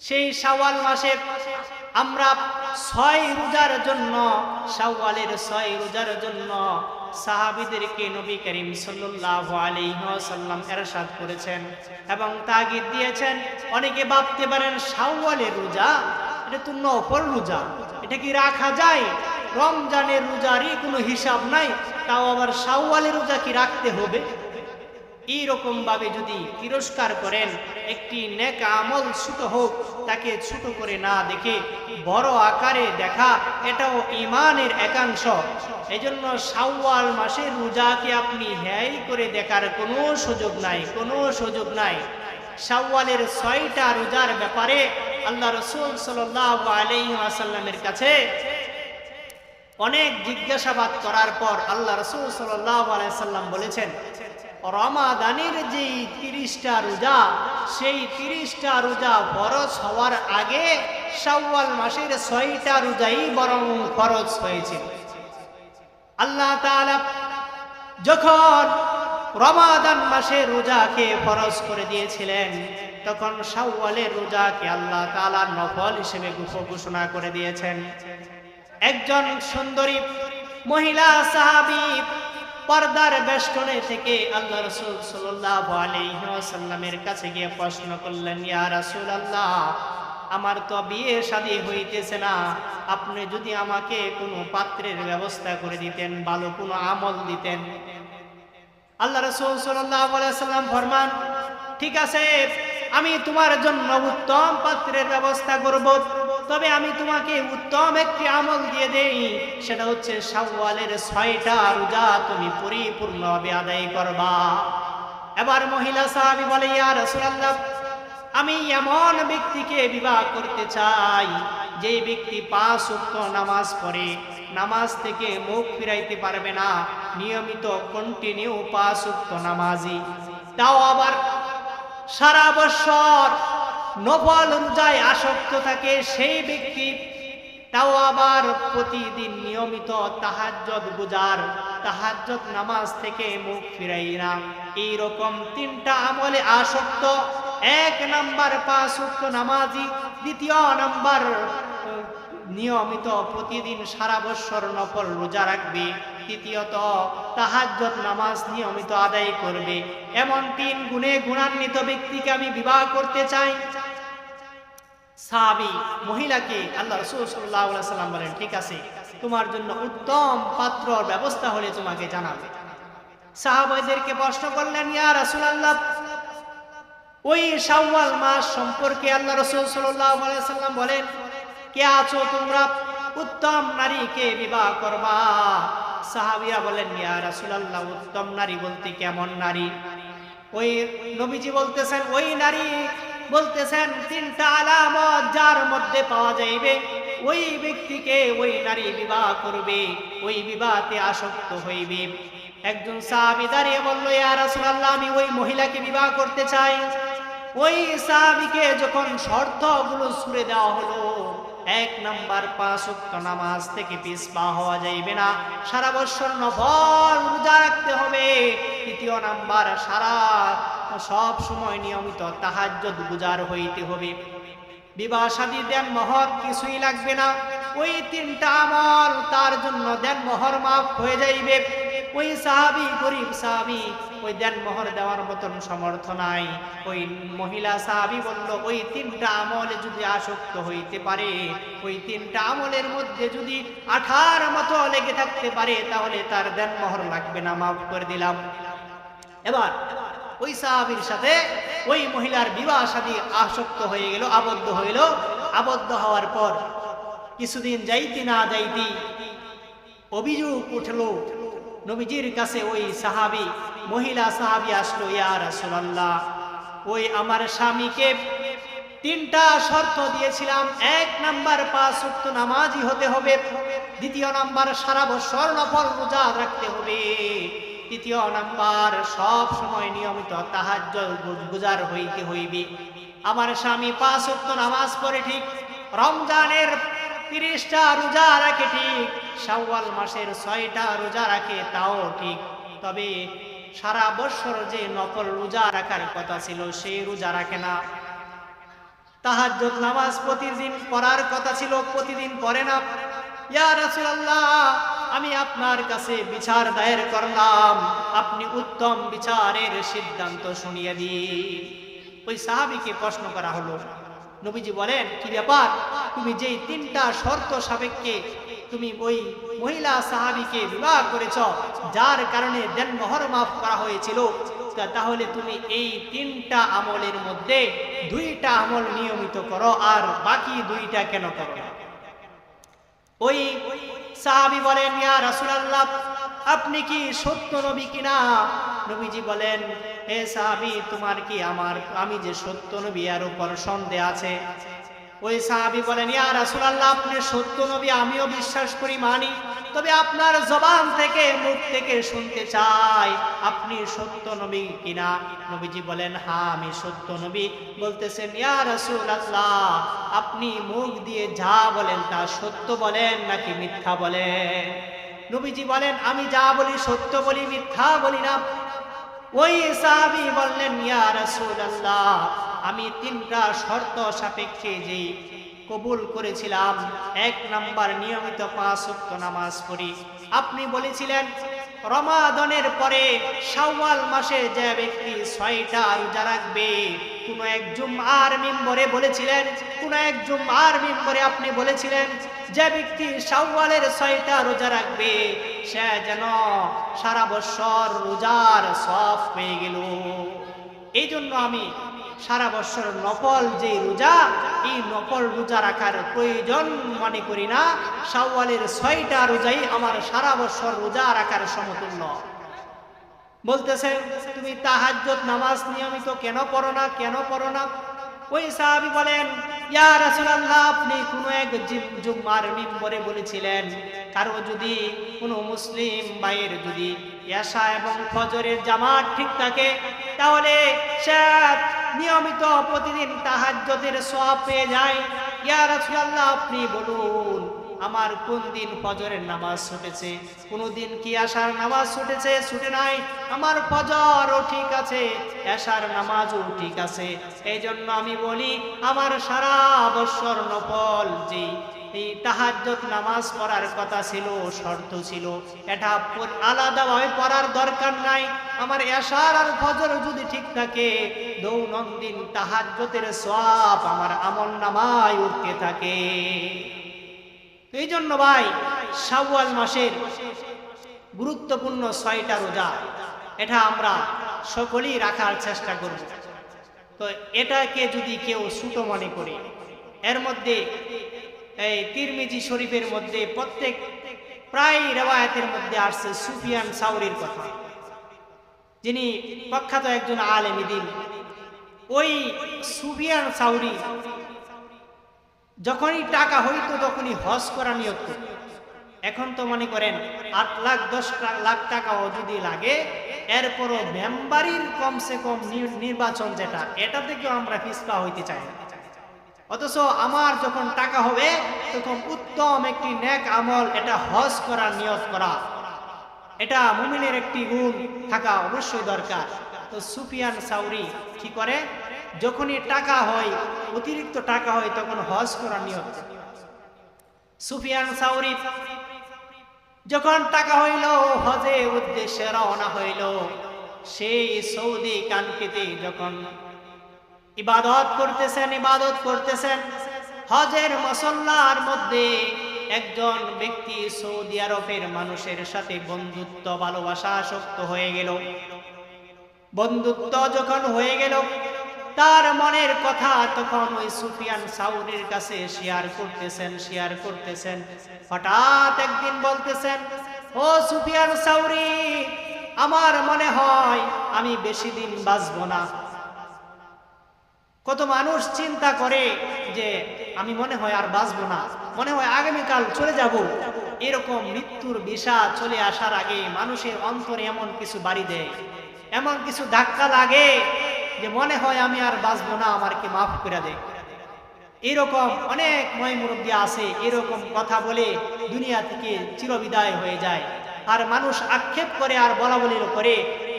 সেই শাওয়াল মাসে আমরা 6 রোজার জন্য, শাওয়ালের 6 রোজার জন্য সাহাবীদেরকে নবী করিম সাল্লাল্লাহু আলাইহি ওয়াসাল্লাম ইরশাদ করেছেন এবং তাগিদ দিয়েছেন। অনেকে ভাবতে পারেন শাওয়ালের রোজা এটা তো নফল রোজা, এটা কি রাখা যায়? রমজানের রোজারই কোনো হিসাব নাই, তাও আবার শাওয়ালের রোজা কি রাখতে হবে? এইরকম ভাবে যদি তিরস্কার করেন, একটি নেক আমল ছোট হোক তাকে ছোট করে না দেখে বড় আকারে দেখা, এটাও ঈমানের একাংশ। এজন্য শাওয়াল মাসের রোজাকে আপনি হেয় করে দেখার কোনো সুযোগ নাই, কোনো সুযোগ নাই। শাওয়ালের 6টা রোজার ব্যাপারে আল্লাহ রাসূল সাল্লাল্লাহু আলাইহি ওয়াসাল্লামের কাছে অনেক জিজ্ঞাসাবাদ করার পর আল্লাহ রাসূল সাল্লাল্লাহু আলাইহি ওয়াসাল্লাম বলেছেন, রমাদানের যে 30টা রোজা, সেই 30টা রোজা ফরজ হওয়ার আগে শাওয়াল মাসের 6টা রোজাই বরং ফরজ হয়েছিল। আল্লাহ তাআলা যখন রমাদান মাসের রোজাকে ফরজ করে দিয়েছিলেন, তখন শাওয়ালের রোজাকে আল্লাহ তাআলা নফল হিসেবে ঘোষণা করে দিয়েছেন। একজন সুন্দরী মহিলা সাহাবী পর্দার বেষ্টনে থেকে আল্লাহ রাসূল সাল্লাল্লাহু আলাইহি ওয়াসাল্লামের কাছে গিয়ে প্রশ্ন করলেন, ইয়া রাসূলুল্লাহ, আমার তো বিয়ে শাদী হইতেছে না, আপনি যদি আমাকে কোনো পাত্রের ব্যবস্থা করে দিতেন, ভালো কোনো আমল দিতেন। আল্লাহ রাসূল সাল্লাল্লাহু আলাইহি ওয়াসাল্লাম ফরমান, ঠিক আছে, আমি তোমার জন্য উত্তম পাত্রের ব্যবস্থা করব, তবে আমি তোমাকে উত্তম একটি আমল দিয়ে দেই, সেটা হচ্ছে শাওয়ালের 6টা রোজা তুমি পরিপূর্ণভাবে আদায় করবা। এবার মহিলা সাহাবী বলে, ইয়া রাসূলুল্লাহ, আমি এমন ব্যক্তিকে বিবাহ করতে চাই যে ব্যক্তি 5 ওয়াক্ত নামাজ পড়ে, নামাজ থেকে মুখ ফিরাইতে পারবে না, নিয়মিত কন্টিনিউ 5 ওয়াক্ত নামাজি, তাও আবার সারা বছর নফল রোজায় আসক্ত থাকে সেই ব্যক্তি, তাও আবার প্রতিদিন নিয়মিত তাহাজ্জুদ গুজার, তাহাজ্জুদ নামাজ থেকে মুখ ফিরাই না, এইরকম 3টা আমলে আসক্ত। 1 নাম্বার 5 ওয়াক্ত নামাজি, 2 নাম্বার নিয়মিত প্রতিদিন সারা বছর নফল রোজা রাখবে, 3য়ত তাহাজ্জুদ নামাজ নিয়মিত আদায় করবে। এমন 3 গুণে গুণান্বিত ব্যক্তিকে আমি বিবাহ করতে চাই। সাহাবী মহিলাকে আল্লাহ রাসূল সাল্লাল্লাহু আলাইহি ওয়াসাল্লাম বলেন, ঠিক আছে, তোমার জন্য উত্তম পাত্রর ব্যবস্থা হলে তোমাকে জানাবে। সাহাবাদেরকে প্রশ্ন করলেন, ইয়া রাসূলুল্লাহ, ওই শাওয়াল মাস সম্পর্কে আল্লাহ রাসূল সাল্লাল্লাহু আলাইহি ওয়াসাল্লাম বলেন, কে আছো তোমরা উত্তম নারীকে বিবাহ করবা? সাহাবীরা বলেন, ইয়া রাসূলুল্লাহ, উত্তম নারী বলতে কেমন নারী? ওই নবীজি বলতেছেন, ওই নারী বলতেছেন 3টা আলামত যার মধ্যে পাওয়া যাইবে, ওই ব্যক্তিকে ওই নারী বিবাহ করবে, ওই বিবাহতে আসক্ত হইবে। একজন সাহাবী দাঁড়িয়ে বলল, ইয়া রাসূলুল্লাহ, আমি ওই মহিলাকে বিবাহ করতে চাই। ওই সাহাবীকে যখন শর্তগুলো ছুড়ে দেওয়া হলো, 1 নাম্বার 5 ওয়াক্ত নামাজ থেকে পিছপা হওয়া যাইবে না, সারা বছর নফল রোজা রাখতে হবে। 3য় নাম্বার, সব সময় নিয়মিত তাহাজ্জুদ গুজার হইতে হবে। বিবাহ শাদী দেন মোহর কিছুই লাগবে না, ওই 3টা আমল তার জন্য দেন মোহর মাফ হয়ে যাইবে। ওই সাহাবী গরীব সাহাবী, ওই দেন মোহর দেওয়ার মতন সমর্থ নাই। ওই মহিলা সাহাবী বলল, ওই 3টা আমলে যদি আসক্ত হইতে পারে, ওই 3টা আমলের মধ্যে যদি 18 মতো লেগে থাকতে পারে, তাহলে তার দেন মোহর লাগবে না, মাফ করে দিলাম। এবার ওই সাহাবীর সাথে ওই মহিলার বিবাহ শাদী আসক্ত হয়ে গেল, আবদ্ধ হইল। আবদ্ধ হওয়ার পর কিছুদিন যাইতে না যাইতে অভিযোগ উঠলো নবীজির কাছে। ওই সাহাবী মহিলা সাহাবী আসলো, ইয়া রাসূলুল্লাহ, ওই আমার স্বামীকে 3টা শর্ত দিয়েছিলাম, 1 নাম্বার 5 ওয়াক্ত নামাজি হতে হবে, 2য় নাম্বার সারা বছর নফল রোজা রাখতে হবে, 3য় নাম্বার সব সময় নিয়মিত তাহাজ্জুদ গুজার হইতে হইবে। আমার স্বামী 5 ওয়াক্ত নামাজ পড়ে ঠিক, রমজানের 30টা রোজা রাখে ঠিক, শাওয়াল মাসের 6টা রোজা রাখে তাও ঠিক, তবে সারা বছর যে নফল রোজা রাখার কথা ছিল সেই রোজা রাখে না। তাহাজ্জুদ নামাজ প্রতিদিন পড়ার কথা ছিল, প্রতিদিন পড়ে না। ইয়া রাসূলুল্লাহ, আমি আপনার কাছে বিচার দায়ের করলাম, আপনি উত্তম বিচারের সিদ্ধান্ত শুনিয়ে দিন। ওই সাহাবীকে প্রশ্ন করা হলো, নবীজি বলেন, কি ব্যাপার, তুমি যেই তিনটা শর্ত সাপেক্ষে তুমি ওই মহিলা সাহাবীকে বিবাহ করেছ, যার কারণে দেনমোহর মাফ করা হয়েছিল, তাহলে তুমি এই তিনটা আমলের মধ্যে দুইটা আমল নিয়মিত করো, আর বাকি দুইটা কেন করো না? ওই সাহাবী বলেন, ইয়া রাসূলুল্লাহ, আপনি কি সত্য নবী কিনা? নবীজি বলেন, হে সাহাবী, তোমার কি আমি যে সত্য নবী এর উপর সন্দেহ আছে? ওই সাহাবী বলেন, ইয়া রাসূলুল্লাহ, আপনি সত্য নবী আমিও বিশ্বাস করি, মানি, তবে আপনার জবান থেকে, মুখ থেকে শুনতে চাই আপনি সত্য নবী কিনা। নবীজি বলেন, হ্যাঁ আমি সত্য নবী। বলতেছেন, ইয়া রাসূলুল্লাহ, আপনি মুখ দিয়ে যা বলেন তা সত্য বলেন নাকি মিথ্যা বলেন? নবীজি বলেন, আমি যা বলি সত্য বলি, মিথ্যা বলি না। ওই সাহাবী বললেন, ইয়া রাসূলুল্লাহ, আমি তিনটা শর্ত সাপেক্ষে যেই কবুল করেছিলাম, 1 নাম্বার নিয়মিত 5 ওয়াক্ত নামাজ পড়ি। আপনি বলেছিলেন রমাদানের পরে শাওয়াল মাসে যে ব্যক্তি 6টা রোজা রাখবে, কোন এক জুমআর মিম্বরে বলেছিলেন, কোন এক জুমআর মিম্বরে আপনি বলেছিলেন, যে ব্যক্তি শাওয়ালের 6টা রোজা রাখবে সে যেন সারা বছর রোজার সওয়াব পেয়ে গেল। এই জন্য আমি সারা বছর নফল যে রোজা, এই নফল রোজা রাখার প্রয়োজন মনে করি না। শাওয়ালের 6টা রোজাই আমার সারা বছর রোজা রাখার সমতুল্য। বলতেছেন, তুমি তাহাজ্জুদ নামাজ নিয়মিত কেন পড়ো না, কেন পড়ো না? ওই সাহাবী বলেন, ইয়া রাসূলুল্লাহ, আপনি কোন এক জুমআর মিম্বরে বলেছিলেন, কারো যদি কোনো মুসলিম ভাইয়ের যদি এশা এবং ফজরের জামাত ঠিক থাকে, তাহলে সে নিয়মিত প্রতিদিন তাহাজ্জুদের সওয়াব পেয়ে যায়। ইয়া রাসূলুল্লাহ, আপনি বলুন, আমার কোন দিন ফজরের নামাজ ছুটেছে? কোনদিন কি এশার নামাজ ছুটেছে? ছুটে নাই। আমার ফজরও ঠিক আছে, এশার নামাজও ঠিক আছে। এই জন্য আমি বলি, আমার সারা বছর নফল যে এই তাহাজ্জুদ নামাজ পড়ার কথা ছিল, শর্ত ছিল, এটা আলাদাভাবে পড়ার দরকার নাই। আমার এশার আর ফজর যদি ঠিক থাকে, দৈনন্দিন তাহাজ্জুদের সওয়াব আমার আমলনামায় উঠতে থাকে। এই জন্য ভাই, শাওয়াল মাসের গুরুত্বপূর্ণ 6টা রোজা, এটা আমরা সকলেই রাখার চেষ্টা করব। তো এটাকে যদি কেউ ছোট মনে করে, এর মধ্যে এই তিরমিজি শরীফের মধ্যে প্রত্যেক প্রায় রিওয়ায়াতের মধ্যে আসছে সুফিয়ান সাউরির কথা, যিনি প্রখ্যাত একজন আলেম দ্বীন। ওই সুফিয়ান সাউরি যখনই টাকা হইতো তখনই হজ করা নিয়ত করত। এখন তো মনে করেন 8 লাখ 10 লাখ টাকাও যদি লাগে, এরপরও মেম্বারির কমসে কম নির্বাচন যেটা, এটা থেকেও আমরা পিছপা হইতে চাই না। অথচ আমার যখন টাকা হবে তখন উত্তম একটি নেক আমল, এটা হজ করার নিয়ত করা, এটা মুমিনের একটি গুণ থাকা অবশ্যই দরকার। তো সুফিয়ান সাউরি কি করে, যখনই টাকা হয়, অতিরিক্ত টাকা হয়, তখন হজ করার নিয়ত। সুফিয়ান সাউরি যখন টাকা হইল, হজে উদ্দেশ্যে রওনা হইল। সেই সৌদি কান্ট্রিতে যখন ইবাদত করতেছেন, হজের মুসল্লার মধ্যে একজন ব্যক্তি সৌদি আরবের মানুষের সাথে বন্ধুত্ব, ভালোবাসা, আসক্ত হয়ে গেল। বন্ধুত্ব যখন হয়ে গেল, তার মনের কথা তখন ওই সুফিয়ান সাউরির কাছে শেয়ার করতেছেন। হঠাৎ একদিন বলতেছেন, ও সুফিয়ান সাউরি, আমার মনে হয় আমি বেশি দিন বাঁচব না। কত মানুষ চিন্তা করে যে আমি মনে হয় আর বাঁচব না, মনে হয় আগামীকাল চলে যাব। এরকম মৃত্যুর বিষাদ চলে আসার আগে মানুষের অন্তরে এমন কিছু বাড়ি দেয়, এমন কিছু ধাক্কা লাগে যে মনে হয় আমি আর বাঁচব না, আমাকে মাফ করে দেয়। এরকম অনেক মুরব্বী আছে, এরকম কথা বলে দুনিয়া থেকে চিরবিদায় হয়ে যায়। আর মানুষ আক্ষেপ করে আর বলা বলি করে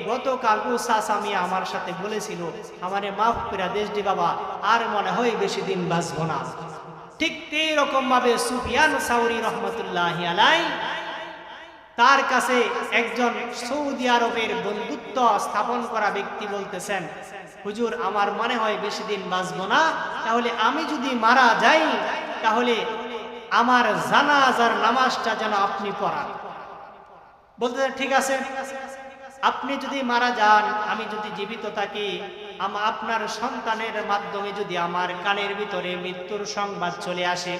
গতকাল ও চাচা আমার সাথে বলেছিল আমারে মাফ করে দেশ দি বাবা, আর মনে হয় বেশি দিন বাঁচবো না। ঠিক এইরকম ভাবে সুফিয়ান সাউরি রহমতুল্লাহি আলাইহি তার কাছে একজন সৌদি আরবের বন্ধুত্ব স্থাপন করা ব্যক্তি বলতেছেন, হুজুর আমার মনে হয় বেশি দিন বাঁচবো না, তাহলে আমি যদি মারা যাই তাহলে আমার জানাজার নামাজটা যেন আপনি পড়ান। বলতেছেন ঠিক আছে, আপনি যদি মারা যান, আমি যদি জীবিত থাকি, আপনার সন্তানের মাধ্যমে যদি আমার কানের ভিতরে মৃত্যুর সংবাদ চলে আসে,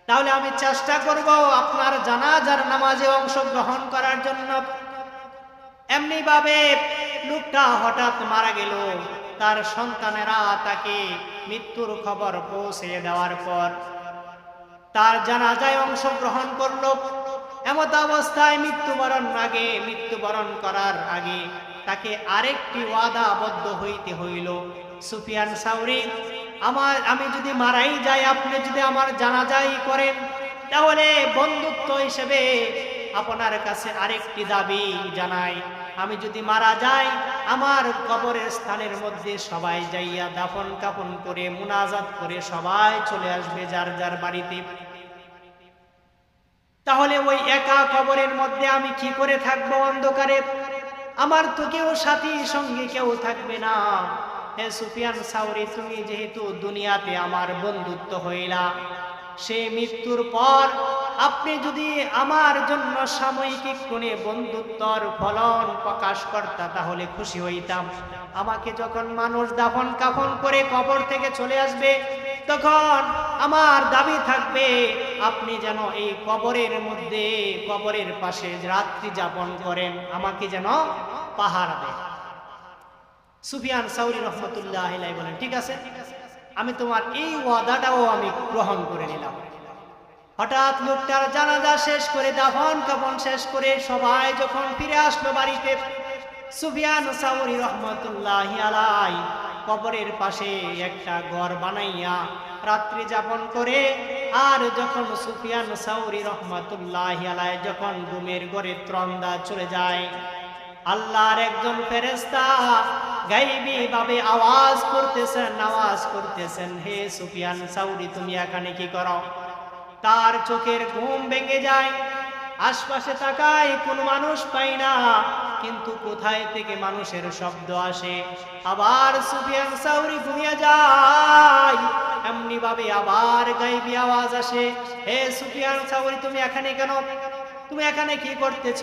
তাহলে আমি চেষ্টা করব আপনার জানাজার নামাজে অংশগ্রহণ করার জন্য। এমনি ভাবে লোকটা হঠাৎ মারা গেল। তার সন্তানেরা তাকে মৃত্যুর খবর পৌঁছে দেওয়ার পর তার জানাজায় অংশগ্রহণ করলো। এমত অবস্থায় মৃত্যুবরণ করার আগে তাকে আরেকটি ওয়াদাবদ্ধ হইতে হইল, সুফিয়ান সাউরি আমি যদি মারাই যাই, আপনি যদি আমার জানাজাই করেন, তাহলে বন্ধুত্ব হিসেবে আপনার কাছে আরেকটি দাবি জানাই, আমি যদি মারা যাই আমার কবরের স্থানের মধ্যে সবাই যাইয়া দাফন কাফন করে মুনাজাত করে সবাই চলে আসবে যার যার বাড়িতে। তাহলে ওই একা কবরের মধ্যে আমি কি করে থাকবো অন্ধকারে? আমার তো কেউ সাথী সঙ্গে কেউ থাকবে না। হে সুফিয়ান সাউরি, তুমি যেহেতু দুনিয়াতে আমার বন্ধুত্ব হইলা, সে মৃত্যুর পর আপনি যদি আমার জন্য সাময়িক কোণে বন্ধুত্বর ফলন প্রকাশ করতা তাহলে খুশি হইতাম। আমাকে যখন মানুষ দাফন কাফন করে কবর থেকে চলে আসবে, তখন আমার দাবি থাকবে আপনি যেন এই কবরের মধ্যে কবরের পাশে রাত্রি যাপন করেন, আমাকে যেন পাহারা দেন। সুফিয়ান সাউরি রহমতুল্লাহ আলাইহি বলেন, ঠিক আছে, আমি তোমার এই ওয়াদাটাও আমি গ্রহণ করে নিলাম। হঠাৎ লোকটার জানাজা শেষ করে দাফন কাফন শেষ করে সবাই যখন ফিরে আসলো বাড়িতে, সুফিয়ান সাউরি রহমতুল্লাহ আলাইহি কবরের পাশে একটা ঘর বানাইয়া রাত্রি যাপন করে, আর যখন সুফিয়ান সাউরি রহমতুল্লাহ আলাইহি যখন ঘুমের ঘরে ত্রন্দা চলে যায়, আল্লাহর একজন ফেরেশতা গায়বী ভাবে আওয়াজ করতেছেন, হে সুফিয়ান সাউরি, তুমি এখানে কি করো? তার চোখের ঘুম ভেঙে যায়, আশপাশে তাকায় কোনো মানুষ পাই না, কিন্তু কোথায় থেকে মানুষের শব্দ আসে। আবার সুফিয়ান সাউরি ঘুমিয়ে যায়, এমনি ভাবে আবার গায়বী আওয়াজ আসে, হে সুফিয়ান সাউরি, তুমি এখানে কেন? তুমি এখানে কি করতেছ?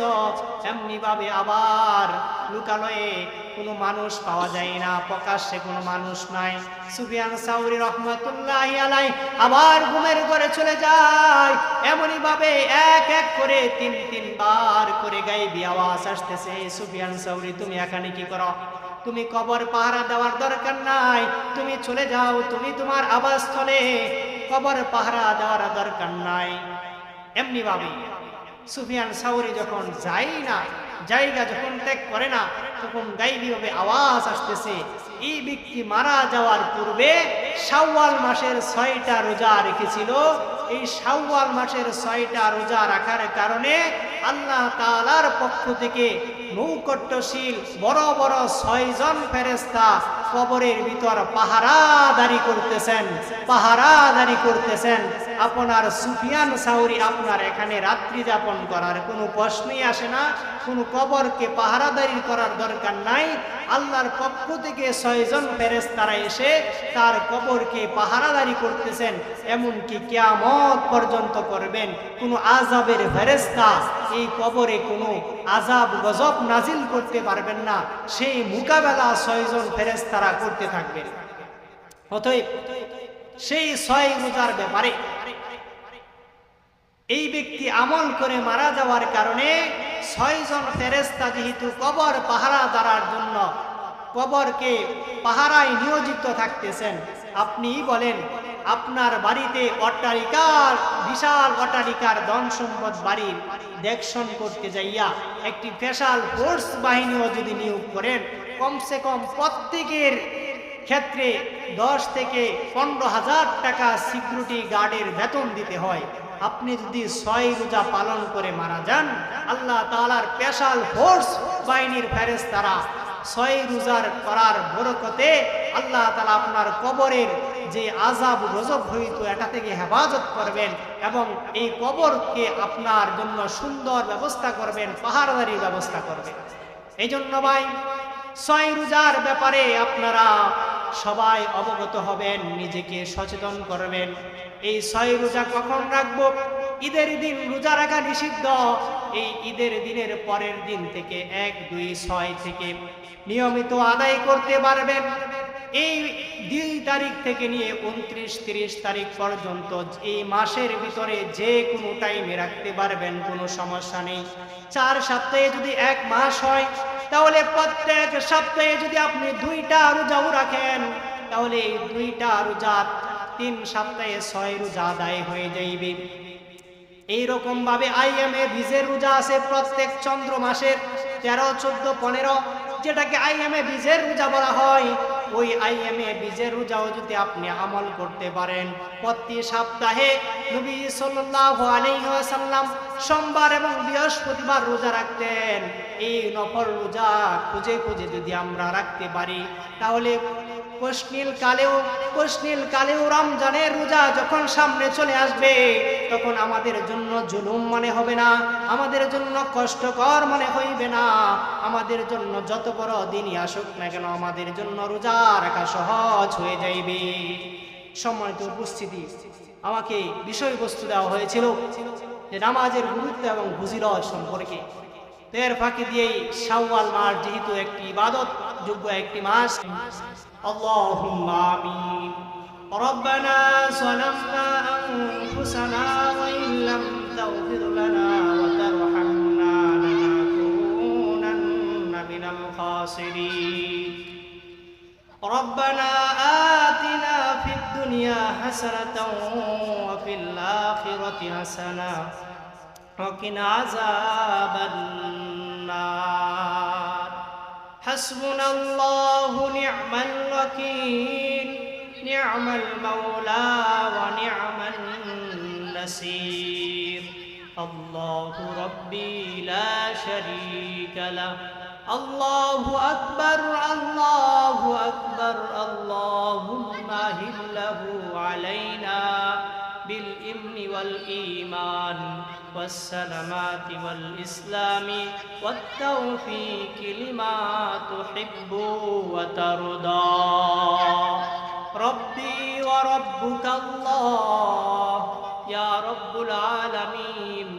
এমনি ভাবে আবার লোকালয়ে কোনো মানুষ পাওয়া যায় না, প্রকাশ্যে কোনো মানুষ নাই। সুফিয়ান সাউরি রহমতুল্লাহি আলাইহি আবার ঘুমের ঘরে চলে যায়। এমনি ভাবে এক এক করে তিনবার করে গায়বী আওয়াজ আসতেছে, সুফিয়ান সাউরি, তুমি এখানে কি করো? তুমি কবর পাহারা দেওয়ার দরকার নাই, তুমি চলে যাও, তুমি তোমার আবাসস্থলে, কবর পাহারা দেওয়ার দরকার নাই। এমনি ভাবে সুফিয়ান সাউরি যখন জায়গা যখন ত্যাগ করে না, তখন গায়বী ভাবে আওয়াজ আসতেছে, এই ব্যক্তি মারা যাওয়ার পূর্বে শাওয়াল মাসের 6টা রোজা রেখেছিল। এই শাওয়াল মাসের 6টা রোজা রাখার কারণে আল্লাহ তাআলার পক্ষ থেকে নৌকট্যশীল বড় বড় 6 জন ফেরেশতা কবরের ভিতর পাহারাদারি করতেছেন। আপনার সুফিয়ান সাউরি আপনার এখানে রাত্রি যাপন করার কোনো প্রশ্নই আসে না, কোনো কবরকে পাহারাদারি করার দরকার নাই। আল্লাহর পক্ষ থেকে 6 জন ফেরেশতারা এসে তার কবরকে পাহারাদারি করতেছেন। এমনকি কিয়ামত পর্যন্ত করবেন, কোনো আযাবের ফেরেশতা এই কবরে কোনো আযাব গজব নাজিল করতে পারবেন না, সেই মোকাবেলা 6 জন ফেরেশতারা করতে থাকবেন। অতএব সেই 6 রোজার ব্যাপারে এই ব্যক্তি আমল করে মারা যাওয়ার কারণে 6 জন ফেরেশতা যেহেতু কবর পাহারা দেওয়ার জন্য কবরকে পাহারায় নিয়োজিত থাকতেছেন, আপনি বলেন আপনার বাড়িতে বিশাল অট্টালিকার ধন সম্পদ বাড়ির দেখশন করতে যাইয়া একটি স্পেশাল ফোর্স বাহিনীও যদি নিয়োগ করেন, কমসে কম প্রত্যেকের ক্ষেত্রে 10 থেকে 15,000 টাকা সিকিউরিটি গার্ডের বেতন দিতে হয়। আপনি যদি 6 রোজা পালন করে মারা যান, আল্লাহ তাআলার স্পেশাল ফোর্স বাহিনীর ফেরেশতারা 6 রোজার করার বরকতে আল্লাহ তাআলা আপনার কবরের যে আযাব গজব হইতো এটা থেকে হেফাজত করবেন এবং এই কবরকে আপনার জন্য সুন্দর ব্যবস্থা করবেন, পাহাড়দারির ব্যবস্থা করবেন। এই জন্য ভাই 6 রোজার ব্যাপারে আপনারা সবাই অবগত হবেন, নিজেকে সচেতন করবেন। এই 6 রোজা কখন রাখবো? ঈদের দিন রোজা রাখা নিষিদ্ধ। এই ঈদের দিনের পরের দিন থেকে 1, 2, 6 থেকে নিয়মিত আদায় করতে পারবেন। এই 2 তারিখ থেকে নিয়ে 29, 30 তারিখ পর্যন্ত এই মাসের ভিতরে যে কোনো টাইমে রাখতে পারবেন, কোনো সমস্যা নেই। 4 সপ্তাহে যদি 1 মাস হয়, তাহলে প্রত্যেক সপ্তাহে যদি আপনি 2টা রোজাও রাখেন, তাহলে এই 2টা রোজা 3 সপ্তাহে 6 রোজা আদায় হয়ে যাইবে। এইরকম ভাবে আইএমএ বীজের রোজা আছে প্রত্যেক চন্দ্র মাসের 13, 14, 15, যেটাকে আইএমএ বীজের রোজা বলা হয়। ওই আইএমএ বীজের রোজাও যদি আপনি আমল করতে পারেন, প্রতি সপ্তাহে নবী সাল্লাল্লাহু আলাইহি ওয়াসাল্লাম সোমবার এবং বৃহস্পতিবার রোজা রাখতেন। এই নফল রোজা খুঁজে খুঁজে যদি আমরা রাখতে পারি, তাহলে প্রশ্নিল কালেও রমজানের রোজা যখন সামনে চলে আসবে, তখন আমাদের জন্য জুলুম মনে হবে না, আমাদের জন্য কষ্টকর মনে হইবে না। আমাদের জন্য যত বড় দিনই আসুক না কেন, আমাদের জন্য রোজা রাখা সহজ হয়ে যাইবে। সম্মানিত উপস্থিতি, আমাকে বিষয়বস্তু দেওয়া হয়েছিল যে নামাজের গুরুত্ব এবং ফজিলত সম্পর্কে। এর ফাঁকি দিয়েই শাওয়াল মাস যেহেতু একটি ইবাদত যোগ্য একটি মাস, আল্লাহুম্মা আমিন। রব্বানা যালামনা আনফুসানা ওয়া ইন লাম তাগফির লানা ওয়া তারহামনা লানাকুনান্না মিনাল খাসিরিন। রব্বানা আতিনা ফিদ দুনিয়া হাসানাতাও ওয়া ফিল আখিরাতি হাসানাতাও وقنا عذاب النار حسبنا الله نعم الوكيل نعم المولى ونعم النصير الله ربي لا شريك له الله أكبر الله أكبر اللهم أهله علينا بالإمن والإيمان والسلامات والإسلام والتوفيق لما تحب وترضى ربي وربك الله يا رب العالمين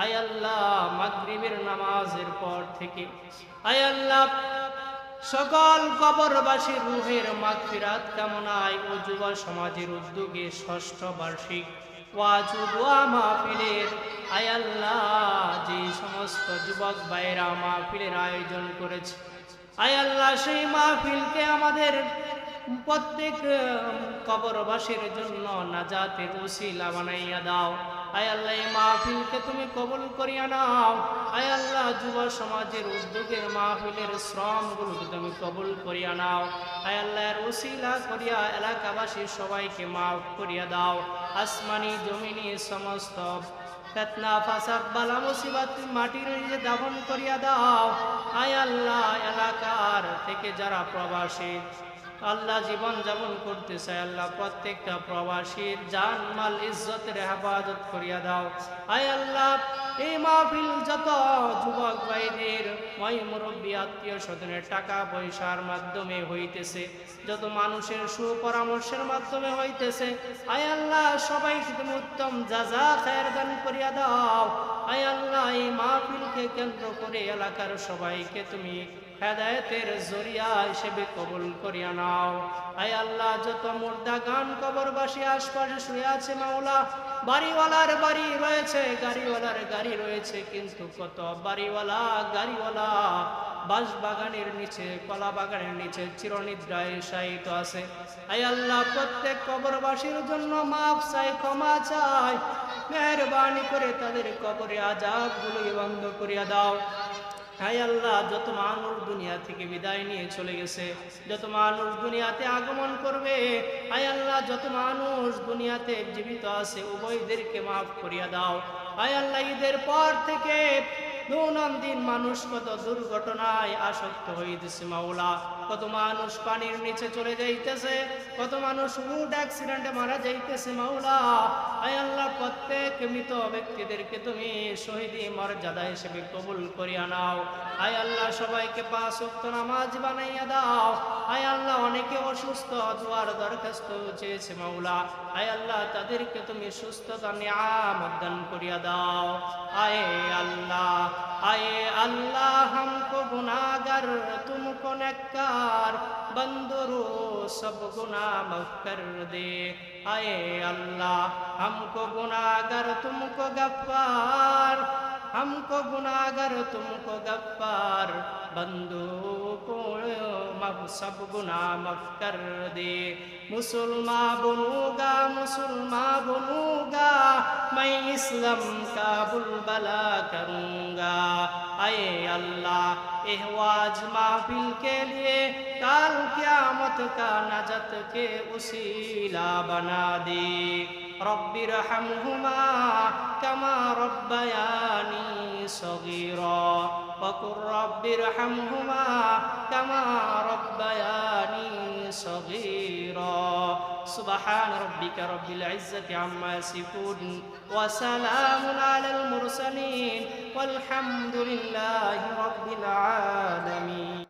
আয় আল্লাহ, মাগরিবের নামাজের পর থেকে আয় আল্লাহ সকল কবরবাসীর রূহের মাগফিরাত কামনায় ও যুব সমাজের উদ্যোগে 6ষ্ঠ বার্ষিক ওয়াজ ও দোয়া মাহফিলের আয় আল্লাহ যে সমস্ত যুবক ভাইরা মাহফিলের আয়োজন করেছে, আয় আল্লাহ সেই মাহফিলকে আমাদের প্রত্যেক কবরবাসীর জন্য নাজাতের ওসিলা বানাইয়া দাও। আয় আল্লাহ এই মাহফিলকে তুমি কবুল করিয়া নাও। আয় আল্লাহ যুব সমাজের উদ্যোগের মাহফিলের শ্রমগুলোকে তুমি কবুল করিয়া নাও। আয় আল্লাহর ওসিলা করিয়া এলাকাবাসীর সবাইকে মাফ করিয়া দাও। আসমানি জমিনি সমস্ত ফিতনা ফাসাদ বালা মুসিবত মাটির নিচে দাফন করিয়া দাও। আয় আল্লাহ এলাকার থেকে যারা প্রবাসী আল্লাহ জীবন যাপন করতেছে, আল্লাহ প্রত্যেকটা প্রবাসীর জান মাল ইজ্জতের হেফাজত করিয়া দাও। আয় আল্লাহ এই মাহফিল যত যুবক ভাইদের মুরব্বী আত্মীয় স্বজনের টাকা পয়সার মাধ্যমে হইতেছে, যত মানুষের সুপরামর্শের মাধ্যমে হইতেছে, আয় আল্লাহ সবাইকে তুমি উত্তম জাযা খায়ের দান করিয়া দাও। আয় আল্লাহ এই মাহফিলকে কেন্দ্র করে এলাকার সবাইকে তুমি হেদায়েতের জরিয়া হিসেবে কবুল করিয়া নাও। আয় আল্লাহ যত মুর্দা গান কবরবাসী আশপাশে শুয়ে আছে মাওলা, বাড়িওয়ালার বাড়ি রয়েছে, গাড়িওয়ালার গাড়ি রয়েছে, কিন্তু কত বাড়িওয়ালা গাড়িওয়ালা বাঁশ বাগানের নিচে কলা বাগানের নিচে চিরনিদ্রায় শায়িত আছে। আয় আল্লাহ প্রত্যেক কবরবাসীর জন্য মাফ চাই, ক্ষমা চাই, মেহেরবানি করে তাদের কবরে আযাবগুলো বন্ধ করিয়া দাও। হায় আল্লাহ, যত মানুষ দুনিয়া থেকে বিদায় নিয়ে চলে গেছে, যত মানুষ দুনিয়াতে আগমন করবে, হায় আল্লাহ, যত মানুষ দুনিয়াতে জীবিত আছে, উভয়দেরকে মাফ করিয়া দাও। হায় আল্লাহ, ঈদের পর থেকে দৈনন্দিন মানুষ কত দুর্ঘটনায় আসক্ত হইতেছে মাওলা, কত মানুষ পানির নিচে চলে যাইতেছে, কত মানুষ রোড অ্যাক্সিডেন্টে মারা যাইতেছে মাওলা। আয় আল্লাহ, প্রত্যেক মৃত ব্যক্তিদেরকে তুমি শহীদি মর্যাদা হিসেবে কবুল করিয়া নাও। আয় আল্লাহ, সবাইকে 5 ওয়াক্ত নামাজ বানাইয়া দাও। আয় আল্লাহ, অনেকে অসুস্থ, দুয়ার দরখাস্ত চেয়েছে মাওলা। আয় আল্লাহ, তাদেরকে তুমি সুস্থতা নিয়ামত দান করিয়া দাও। আয় আল্লাহ, आए अल्लाह, हमको गुनाहगार तुमको नेककार बंदरो सब गुनाह माफ कर दे। आए अल्लाह, हमको गुनाहगार तुमको गफ्फार, हमको गुनाहगार तुमको गफ्फार बंदो को सब गुनाह माफ कर दे। मुसलमान बनूंगा, मुसलमान बनूंगा, मैं इस्लाम का बुलबला करूंगा। आए अल्लाह, एहवाज महफिल के लिए काल क़यामत का नजत के उसीला बना दे। रब्बिरहमहुमा कमा रब्बयानी सगीरा वकुर रब्बिरहमहुमा कमा रब्बयानी सगीरा। सुबहान रब्बिका रब्बिल इज्जति अम्मा यसिफून व सलामुन अलल मुरसलीन वल्हम्दुलिल्लाहि रब्बिल आलमीन।